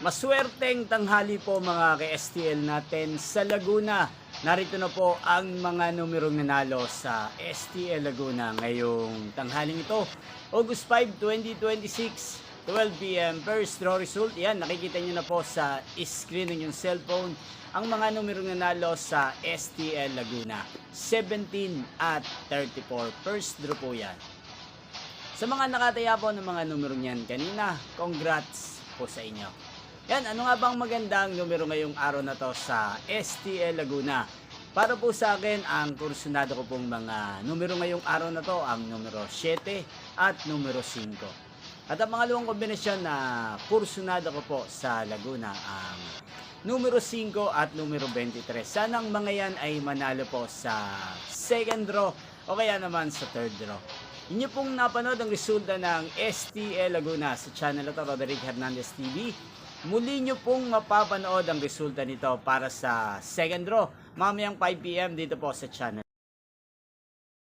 Maswerteng tanghali po mga ka-STL natin sa Laguna. Narito na po ang mga numerong nanalo sa STL Laguna ngayong tanghaling ito. August 5, 2026, 12 p.m. First draw result. Yan, nakikita nyo na po sa screen ng yung cellphone ang mga numerong nanalo sa STL Laguna. 17 at 34. First draw po yan. Sa mga nakataya po ng mga numerong yan kanina, congrats po sa inyo. Yan, ano nga bang magandang numero ngayong araw na to sa STL Laguna? Para po sa akin, ang kursunado ko pong mga numero ngayong araw na to, ang numero 7 at numero 5. At ang pangalawang kombinasyon na kursunado ko po sa Laguna, ang numero 5 at numero 23. Sanang mga yan ay manalo po sa second draw o kaya naman sa third draw. Inyo pong napanood ang resulta ng STL Laguna sa channel na to, Roderick Hernandez TV. Muli nyo pong mapapanood ang resulta nito para sa second draw mamayang 5 p.m. dito po sa channel.